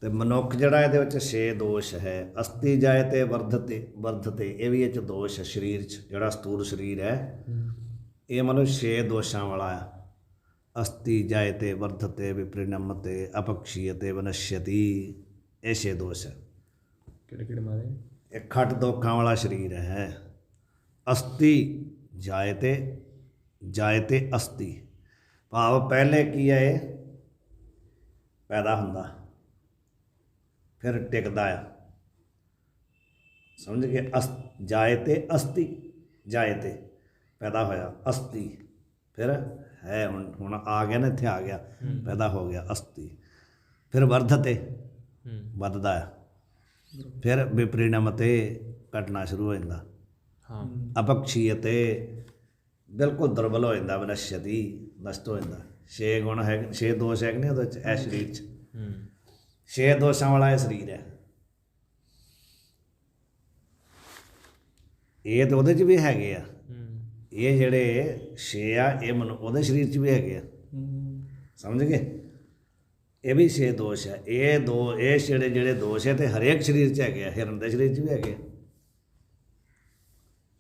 ਤੇ ਮਨੁੱਖ ਜਿਹੜਾ ਇਹਦੇ ਵਿੱਚ 6 ਦੋਸ਼ ਹੈ। ਅਸਤੀ ਜਾਏ ਤੇ ਵਰਧਤੇ, ਇਹ ਵੀ ਇਹ 'ਚ ਦੋਸ਼ ਹੈ ਸਰੀਰ 'ਚ, ਜਿਹੜਾ ਸਥੂਲ ਸਰੀਰ ਹੈ ਇਹ ਮਤਲਬ 6 ਦੋਸ਼ਾਂ ਵਾਲਾ ਆ। ਅਸਤੀ ਜਾਏ ਤੇ ਵਰਧਤੇ, ਵਿਪਰਿਣਮਤੇ, ਅਪਕਸ਼ੀਯਤੇ, ਵਿਨਸ਼ਯਤੀ, ਇਹ 6 ਦੋਸ਼ ਹੈ। ਕਿਹੜੇ ਮਾਰੇ? ਇਹ ਖੱਟ ਦੋਖਾਂ ਵਾਲਾ ਸਰੀਰ ਹੈ। ਅਸਤੀ ਜਾਏ ਤੇ ਅਸਤੀ, ਭਾਵ ਪਹਿਲੇ ਕੀ ਹੈ, ਇਹ ਪੈਦਾ ਹੁੰਦਾ ਫਿਰ ਟਿਕਦਾ ਆ, ਸਮਝ ਗਏ। ਜਾਏ ਤੇ ਅਸਤੀ, ਜਾਏ ਤੇ ਪੈਦਾ ਹੋਇਆ, ਅਸਤੀ ਫਿਰ ਹੈ, ਹੁਣ ਆ ਗਿਆ ਨਾ, ਇੱਥੇ ਆ ਗਿਆ, ਪੈਦਾ ਹੋ ਗਿਆ, ਅਸਤੀ। ਫਿਰ ਵਰਧਤੇ, ਵੱਧਦਾ ਆ, ਫਿਰ ਵਿਪਰਿਣਮਤੇ, ਘਟਣਾ ਸ਼ੁਰੂ ਹੋ ਜਾਂਦਾ, ਅਪਕਸ਼ੀਯਤੇ, ਬਿਲਕੁਲ ਦੁਰਬਲ ਹੋ ਜਾਂਦਾ, ਵਿਨਸ਼ਯਤੀ, ਨਸ਼ਟ ਹੋ ਜਾਂਦਾ। 6 ਗੁਣ ਹੈ, 6 ਦੋਸ਼ ਹੈਗੇ ਨੇ ਉਹਦੇ 'ਚ, ਇਹ ਸਰੀਰ 'ਚ 6 ਦੋਸ਼ਾਂ ਵਾਲਾ ਇਹ ਸਰੀਰ ਹੈ। ਇਹ ਤਾਂ ਉਹਦੇ 'ਚ ਵੀ ਹੈਗੇ ਆ, ਇਹ ਜਿਹੜੇ 6 ਆ, ਇਹ ਉਹਦੇ ਸਰੀਰ 'ਚ ਵੀ ਹੈਗੇ ਆ, ਸਮਝ ਗਏ। ਇਹ ਵੀ 6 ਦੋਸ਼ ਹੈ। ਇਹ ਜਿਹੜੇ ਦੋਸ਼ ਹੈ ਤੇ ਹਰੇਕ ਸਰੀਰ 'ਚ ਹੈਗੇ ਆ, ਹਿਰਨ ਦੇ ਸਰੀਰ 'ਚ ਵੀ ਹੈਗੇ ਆ,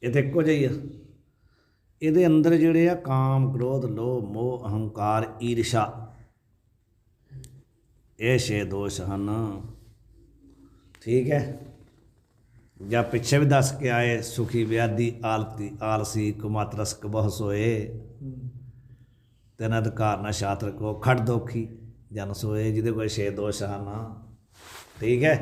ਇਹ ਤਾਂ ਇੱਕੋ ਜਿਹੀ ਆ। ਇਹਦੇ ਅੰਦਰ ਜਿਹੜੇ ਆ ਕਾਮ, ਕ੍ਰੋਧ, ਲੋਭ, ਮੋਹ, ਅਹੰਕਾਰ, ਈਰਸ਼ਾ, ਇਹ 6 ਦੋਸ਼ ਹਨ, ਠੀਕ ਹੈ। ਜਾਂ ਪਿੱਛੇ ਵੀ ਦੱਸ ਕੇ ਆਏ, ਸੁਖੀ ਵਿਆਦੀ ਆਲਸੀ ਕੁਮਾਤਰਸਕ ਬਹੁ ਸੋਏ, ਤਿਨ ਅਧਿਕਾਰ ਨਾ ਸ਼ਾਸਤਰ ਕੋ, ਖਟ ਦੋਖੀ ਜਨ ਸੋਏ, ਜਿਹਦੇ ਕੋਲ 6 ਦੋਸ਼ ਹਨ, ਠੀਕ ਹੈ।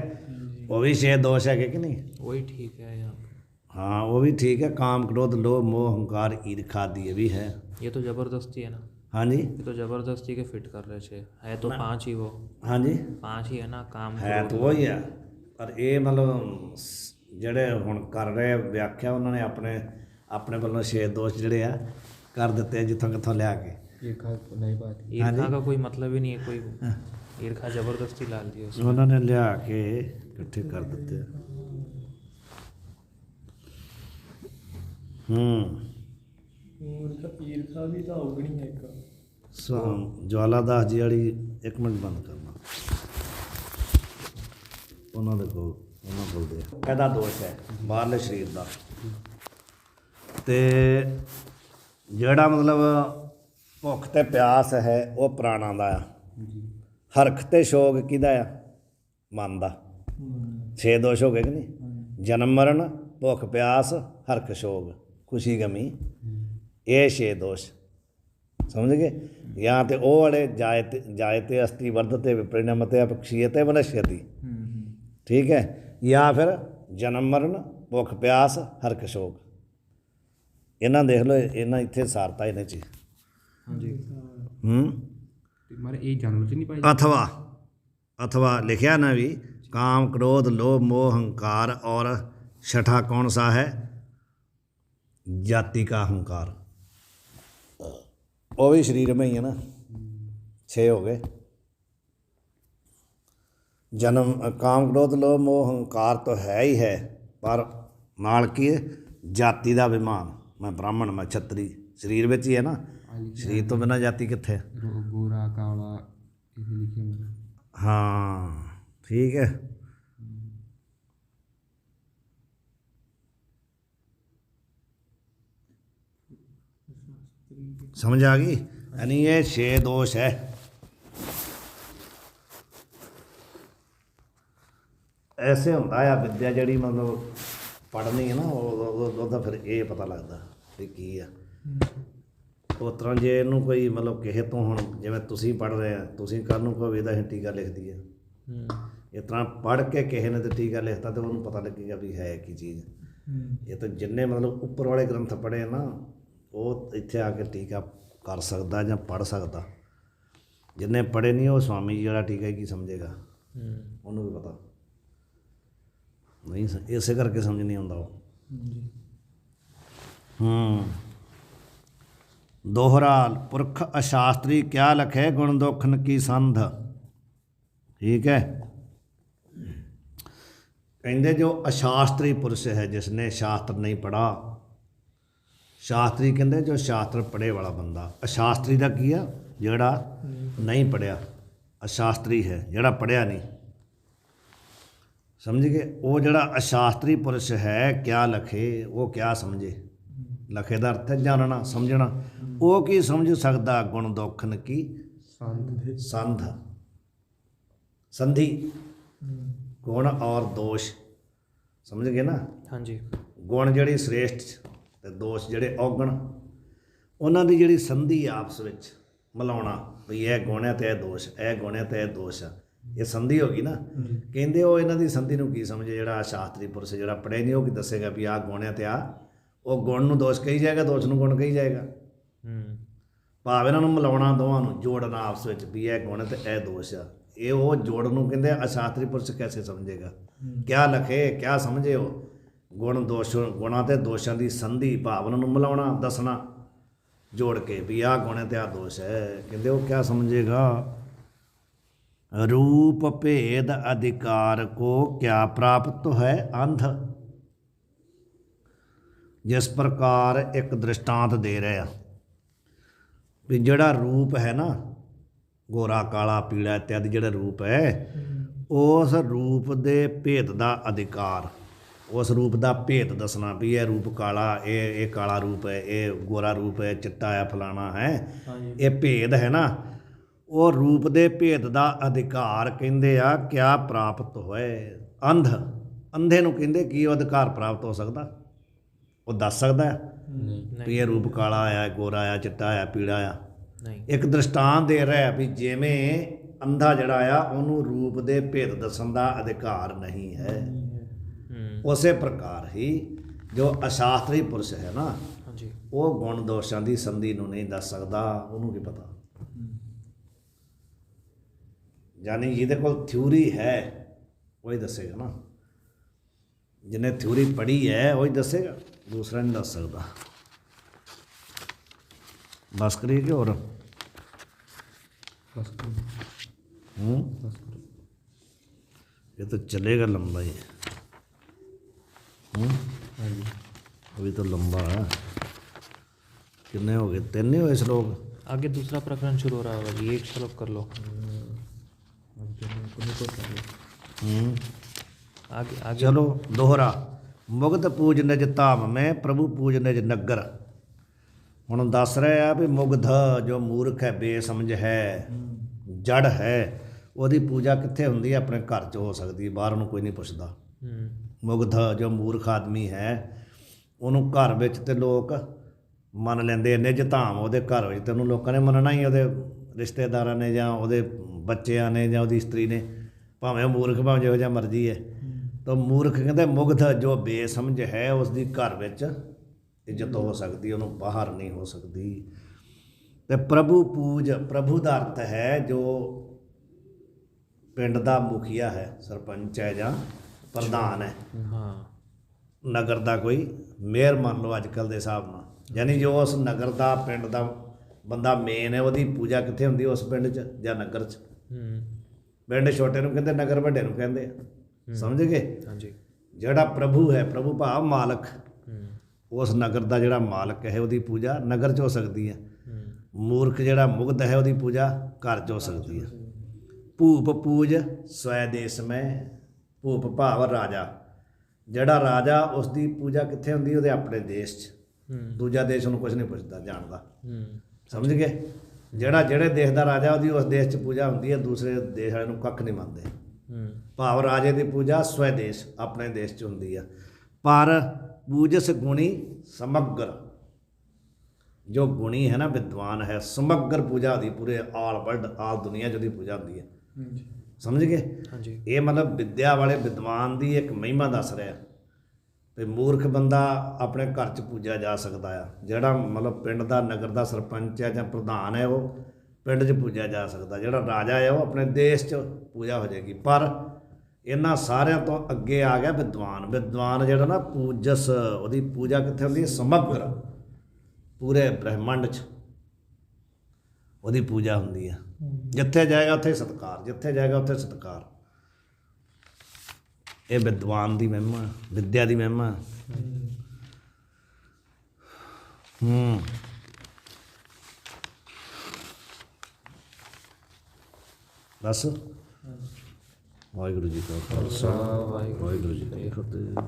ਉਹ ਵੀ 6 ਦੋਸ਼ ਹੈਗੇ ਕਿ नहीं? वही ठीक है यहाँ पे। हाँ वो भी ठीक है। काम, क्रोध, लोभ, मोह, अहंकार, ईर्ष्या ये भी है। ये तो जबरदस्ती है ना? हाँ जी, ये तो जबरदस्ती के फिट कर रहे थे, है तो 5 ही वो। हाँ जी, 5 ही है ना, काम है तो वही है। पर ये मतलब ਜਿਹੜੇ ਹੁਣ ਕਰ ਰਹੇ ਵਿਆਖਿਆ, ਉਹਨਾਂ ਨੇ ਆਪਣੇ ਵੱਲੋਂ 6 ਦੋਸ਼ ਜਿਹੜੇ ਆ ਕਰ ਦਿੱਤੇ, ਜਿੱਥੋਂ ਕਿੱਥੋਂ ਲਿਆ ਕੇ। ईर्खा नहीं बात, ईर्खा का कोई मतलब ही नहीं है, कोई ईर्खा जबरदस्ती डाल दी उसमें। ਉਹਨਾਂ ਨੇ ਲਿਆ ਕੇ ਇਕੱਠੇ ਕਰ ਦਿੱਤੇ। ਈਰਖਾ ਵੀ ਤਾਂ ਔਗਣੀ ਹੈ ਇੱਕ। ਜਵਾਲਾ ਦਾਸ ਜੀ ਵਾਲੀ 1 ਮਿੰਟ ਬੰਦ ਕਰਨਾ, ਉਹਨਾਂ ਬੋਲਦੇ ਆ। ਇਹਦਾ ਦੋਸ਼ ਹੈ ਬਾਹਰਲੇ ਸਰੀਰ ਦਾ, ਤੇ ਜਿਹੜਾ ਮਤਲਬ ਭੁੱਖ ਤੇ ਪਿਆਸ ਹੈ ਉਹ ਪ੍ਰਾਣਾਂ ਦਾ ਆ। ਹਰਖ ਤੇ ਸ਼ੋਕ ਕਿਹਦਾ ਆ? ਮਨ ਦਾ। 6 ਦੋਸ਼ ਹੋ ਗਏ ਕਿ ਨਹੀਂ? ਜਨਮ ਮਰਨ, ਭੁੱਖ ਪਿਆਸ, ਹਰਖ ਸ਼ੋਕ, ਖੁਸ਼ੀ ਗਮੀ, ਇਹ 6 ਦੋਸ਼, ਸਮਝ ਗਏ। ਜਾਂ ਤੇ ਉਹ ਵਾਲੇ ਜਾਏ ਤੇ ਅਸਤੀ ਵਰਧਤੇ, ਵਿਪਰਿਣਮਤੇ, ਅਪਕਸ਼ੀਯਤੇ, ਵਿਨਸ਼ਯਤੀ, ਠੀਕ ਹੈ। ਜਾਂ ਫਿਰ ਜਨਮ ਮਰਨ, ਭੁੱਖ ਪਿਆਸ, ਹਰਖ ਸ਼ੋਕ, ਇਹਨਾਂ ਦੇਖ ਲਓ, ਇਹਨਾਂ ਇੱਥੇ ਸਾਰਤਾ ਇਹਨੇ 'ਚ ਹਾਂਜੀ ਹੂੰ। ਤੇ ਮਾਰੇ ਇਹ ਜਾਨਵਰ ਚ ਨਹੀਂ ਪਾਈ अथवा लिखा ना भी काम क्रोध लोभ मोह अहंकार और छठा कौन सा है? जाति का अहंकार। वो भी शरीर में ही है ना, 6 हो गए। जन्म काम क्रोध लोभ मोह अहंकार तो है ही है, पर नाल की जाति का अभिमान, मैं ब्राह्मण मैं छतरी, शरीर में ही है ना, शरीर तो बिना जाति कितने है? गोरा काला ये लिखे मेरे। हाँ ठीक है। समझ आ गई? यानी ये 6 दोष है। ऐसे होंदा आ विद्या जिहड़ी मतलब पढ़नी है ना, ਉਹਦਾ ਫਿਰ ਇਹ ਪਤਾ ਲੱਗਦਾ ਵੀ ਕੀ ਆ। ਉਸ ਤਰ੍ਹਾਂ ਜੇ ਇਹਨੂੰ ਕੋਈ ਮਤਲਬ ਕਿਸੇ ਤੋਂ, ਹੁਣ ਜਿਵੇਂ ਤੁਸੀਂ ਪੜ੍ਹ ਰਹੇ ਆ, ਤੁਸੀਂ ਕੱਲ੍ਹ ਨੂੰ ਕੋਈ ਇਹਦਾ ਟੀਕਾ ਲਿਖ ਦਈਏ, ਇਸ ਤਰ੍ਹਾਂ ਪੜ੍ਹ ਕੇ ਕਿਸੇ ਨੇ ਤੇ ਟੀਕਾ ਲਿਖਤਾ ਤੇ ਉਹਨੂੰ ਪਤਾ ਲੱਗੇਗਾ ਵੀ ਹੈ ਕੀ ਚੀਜ਼। ਇਹ ਤਾਂ ਜਿੰਨੇ ਮਤਲਬ ਉੱਪਰ ਵਾਲੇ ਗ੍ਰੰਥ ਪੜ੍ਹੇ ਨਾ, ਉਹ ਇੱਥੇ ਆ ਕੇ ਟੀਕਾ ਕਰ ਸਕਦਾ ਜਾਂ ਪੜ੍ਹ ਸਕਦਾ। ਜਿੰਨੇ ਪੜ੍ਹੇ ਨਹੀਂ, ਉਹ ਸਵਾਮੀ ਜੀ ਵਾਲਾ ਟੀਕਾ ਕੀ ਸਮਝੇਗਾ, ਉਹਨੂੰ ਵੀ ਪਤਾ ਨਹੀਂ। ਇਸੇ ਕਰਕੇ ਸਮਝ ਨਹੀਂ ਆਉਂਦਾ ਉਹ। दोहरा पुरख अशास्त्री क्या लखे गुण दोखन की संध। ठीक है, कहते जो अशास्त्री पुरुष है, जिसने शास्त्र नहीं पढ़ा, शास्त्री कहते जो शास्त्र पढ़े वाला बंदा। अशास्त्री का की है? जोड़ा नहीं पढ़िया अशास्त्री है, जोड़ा पढ़िया नहीं। समझ गए? वो जोड़ा अशास्त्री पुरुष है, क्या लखे, वो क्या समझे। लखे का अर्थ है जानना समझना। वो की समझ सकता गुण दोखन की संध, संधि, गुण और दोष। समझ गए ना? हाँ जी। गुण जिहड़े श्रेष्ठ ते दोष जिहड़े औगण, उन्हां दी जिहड़ी संधि आपस विच मिलाउणा, भी यह गुण है ते यह दोष, यह गुण है ते यह दोष है, ये संधि हो गई ना। कहंदे वो इन्हां दी संधि नूं की समझे? जिहड़ा शास्त्री पुरुष जिहड़ा पढ़े नहीं, वो की दसेगा भी आह गुण है ते आह, वो गुण नूं दोष कही जाएगा, दोष नूं गुण कही जाएगा। भाव इन्हां नूं मिलाउणा, दोवां नूं जोड़ना आपस विच, भी यह गुण ते यह दोष आ। ये वो जोड़ नूं कहंदे अशास्त्री पुरुष कैसे समझेगा? क्या लखे, क्या समझे हो? गुण दोष, गुणां ते दोषां दी संधि, भावना नूं मिलाउणा, दसना जोड़ के भी आह गुण है ते आह दोष है। कहंदे वो क्या समझेगा? रूप भेद अधिकार को क्या प्राप्त तो है? अंध। जिस प्रकार एक दृष्टांत दे रहे हैं भी जिहड़ा रूप है ना, गोरा काला पीला इत्यादि जिहड़ा रूप है, उस रूप दे भेद का अधिकार, उस रूप का भेद दसना भी यह रूप काला, ये काला रूप है, ये गोरा रूप है, चिट्टा है, फलाना है, ये भेद है ना। वो रूप दे भेद का अधिकार कहंदे आ क्या प्राप्त होए? अंध। अंधे नूं कहंदे की अधिकार प्राप्त हो सकता? वो दस सकता है भी ये रूप काला आया, गोरा आया, चिट्टा आया, पीला आया? एक दृष्टांत दे रहा है भी जिवें अंधा जड़ा आ उन्होंने रूप दे भेद दसन का अधिकार नहीं है, उस प्रकार ही जो अशास्त्री पुरुष है ना, वो गुण दोषां की संधि नूं नहीं दस सकता। उन्होंने की पता? यानी जिहदे कोल थ्योरी है वही दसेगा ना, जिन्हें थ्योरी पढ़ी है वही दसेगा, दूसरा नहीं दस सकता। बस करिए कि और ये तो चलेगा लंबा ही। अभी तो लंबा है। कितने हो गए? 3 नहीं हुए श्लोक? आगे दूसरा प्रकरण शुरू हो रहा होगा जी, एक श्लोक कर लो। आगे आगे चलो दोहरा। मुग्ध पूज निज धाम में, प्रभु पूज निज नगर। हुण दस रहे आ भी मुग्ध जो मूर्ख है, बेसमझ है, जड़ है, ਉਹਦੀ पूजा कित्थे हुंदी है? अपने घर च हो सकती है, बाहर ਉਹਨੂੰ ਕੋਈ नहीं पुछदा। मुग्ध जो मूर्ख आदमी है, ਉਹਨੂੰ घर ਵਿੱਚ ਤੇ ਲੋਕ ਮੰਨ ਲੈਂਦੇ। ਨਿਜ ਧਾਮ ਉਹਦੇ ਘਰ ਵਿੱਚ ਤੇ ਉਹਨੂੰ ਲੋਕਾਂ ਨੇ ਮੰਨਣਾ ਹੀ, ਉਹਦੇ ਰਿਸ਼ਤੇਦਾਰਾਂ ਨੇ ਜਾਂ ਉਹਦੇ ਬੱਚਿਆਂ ਨੇ ਜਾਂ ਉਹਦੀ ਇਸਤਰੀ ਨੇ, ਭਾਵੇਂ ਉਹ ਮੂਰਖ ਭਾਵੇਂ ਜਿਹੋ ਜਿਹਾ ਮਰਜ਼ੀ ਹੈ। ਤਾਂ ਮੂਰਖ ਕਹਿੰਦੇ ਮੁਗਧ ਜੋ ਬੇਸਮਝ ਹੈ, ਉਸ ਦੀ ਘਰ ਵਿੱਚ ਇੱਜ਼ਤ ਹੋ ਸਕਦੀ, ਉਹਨੂੰ ਬਾਹਰ ਨਹੀਂ ਹੋ ਸਕਦੀ। ਤੇ ਪ੍ਰਭੂ ਪੂਜ, ਪ੍ਰਭੂ ਦਾ ਅਰਥ ਹੈ ਜੋ ਪਿੰਡ ਦਾ ਮੁਖੀਆ ਹੈ, ਸਰਪੰਚ ਹੈ ਜਾਂ ਪ੍ਰਧਾਨ ਹੈ, हाँ ਨਗਰ ਦਾ ਕੋਈ ਮੇਅਰ ਮੰਨ ਲਓ ਅੱਜ ਕੱਲ੍ਹ ਦੇ ਹਿਸਾਬ ਨਾਲ, ਯਾਨੀ ਜੋ ਉਸ ਨਗਰ ਦਾ ਪਿੰਡ ਦਾ ਬੰਦਾ ਮੇਨ ਹੈ, ਉਹਦੀ ਪੂਜਾ ਕਿੱਥੇ ਹੁੰਦੀ? ਉਸ ਪਿੰਡ 'ਚ ਜਾਂ ਨਗਰ 'ਚ। ਪਿੰਡ ਛੋਟੇ ਨੂੰ ਕਹਿੰਦੇ, ਨਗਰ ਵੱਡੇ ਨੂੰ ਕਹਿੰਦੇ ਆ, ਸਮਝ ਗਏ? हाँ जी ਜਿਹੜਾ ਪ੍ਰਭੂ ਹੈ, ਪ੍ਰਭੂ ਭਾਵ ਮਾਲਕ, ਉਸ ਨਗਰ ਦਾ ਜਿਹੜਾ ਮਾਲਕ ਹੈ ਉਹਦੀ ਪੂਜਾ ਨਗਰ 'ਚ ਹੋ ਸਕਦੀ ਹੈ। ਮੂਰਖ ਜਿਹੜਾ ਮੁਗਧ ਹੈ ਉਹਦੀ ਪੂਜਾ ਘਰ 'ਚ ਹੋ ਸਕਦੀ ਹੈ। ਭੂਪ ਪੂਜ ਸਵੈ ਦੇਸ ਮੈਂ, ਭੂਪ ਭਾਵ ਰਾਜਾ, ਜਿਹੜਾ ਰਾਜਾ ਉਸ ਦੀ ਪੂਜਾ ਕਿੱਥੇ ਹੁੰਦੀ? ਉਹਦੇ ਆਪਣੇ ਦੇਸ਼ 'ਚ। ਦੂਜਾ ਦੇਸ਼ ਉਹਨੂੰ ਕੁਝ ਨਹੀਂ ਪੁੱਛਦਾ ਜਾਣਦਾ, ਸਮਝ ਗਏ? ਜਿਹੜੇ ਦੇਸ਼ ਦਾ ਰਾਜਾ ਉਹਦੀ ਉਸ ਦੇਸ਼ 'ਚ ਪੂਜਾ ਹੁੰਦੀ ਹੈ, ਦੂਸਰੇ ਦੇਸ਼ ਵਾਲੇ ਨੂੰ ਕੱਖ ਨਹੀਂ ਮੰਨਦੇ। ਭਾਵ ਰਾਜੇ ਦੀ ਪੂਜਾ ਸਵੈ ਦੇਸ਼, ਆਪਣੇ ਦੇਸ਼ 'ਚ ਹੁੰਦੀ ਆ। ਪਰ ਪੂਜਸ ਗੁਣੀ ਸਮਗਰ, ਜੋ ਗੁਣੀ ਹੈ ਨਾ, ਵਿਦਵਾਨ ਹੈ, ਸਮਗਰ ਪੂਜਾ ਉਹਦੀ ਪੂਰੇ ਆਲ ਵਰਲਡ, ਆਲ ਦੁਨੀਆ 'ਚ ਉਹਦੀ ਪੂਜਾ ਹੁੰਦੀ ਹੈ, ਸਮਝ ਗਏ? हाँ जी ਇਹ ਮਤਲਬ ਵਿਦਿਆ ਵਾਲੇ ਵਿਦਵਾਨ ਦੀ ਇੱਕ ਮਹਿਮਾ ਦੱਸ ਰਿਹਾ ਵੀ ਮੂਰਖ ਬੰਦਾ ਆਪਣੇ ਘਰ 'ਚ ਪੂਜਿਆ ਜਾ ਸਕਦਾ ਆ, ਜਿਹੜਾ ਮਤਲਬ ਪਿੰਡ ਦਾ ਨਗਰ ਦਾ ਸਰਪੰਚ ਹੈ ਜਾਂ ਪ੍ਰਧਾਨ ਹੈ ਉਹ ਪਿੰਡ 'ਚ ਪੂਜਿਆ ਜਾ ਸਕਦਾ, ਜਿਹੜਾ ਰਾਜਾ ਹੈ ਉਹ ਆਪਣੇ ਦੇਸ਼ 'ਚ ਪੂਜਾ ਹੋ ਜਾਏਗੀ। ਪਰ ਇਹਨਾਂ ਸਾਰਿਆਂ ਤੋਂ ਅੱਗੇ ਆ ਗਿਆ ਵਿਦਵਾਨ। ਵਿਦਵਾਨ ਜਿਹੜਾ ਨਾ ਪੂਜਸ, ਉਹਦੀ ਪੂਜਾ ਕਿੱਥੇ ਹੁੰਦੀ ਹੈ? ਸਮਗਰ, ਪੂਰੇ ਬ੍ਰਹਿਮੰਡ 'ਚ ਉਹਦੀ ਪੂਜਾ ਹੁੰਦੀ ਹੈ। ਜਿੱਥੇ ਜਾਏਗਾ ਉੱਥੇ ਸਤਿਕਾਰ, ਜਿੱਥੇ ਜਾਏਗਾ ਉੱਥੇ ਸਤਿਕਾਰ। ਇਹ ਵਿਦਵਾਨ ਦੀ ਮਹਿਮਾ, ਵਿਦਿਆ ਦੀ ਮਹਿਮਾ। ਬਸ ਵਾਹਿਗੁਰੂ ਜੀ ਕਾ ਖਾਲਸਾ, ਵਾਹਿਗੁਰੂ ਜੀ ਕੀ ਫਤਿਹ।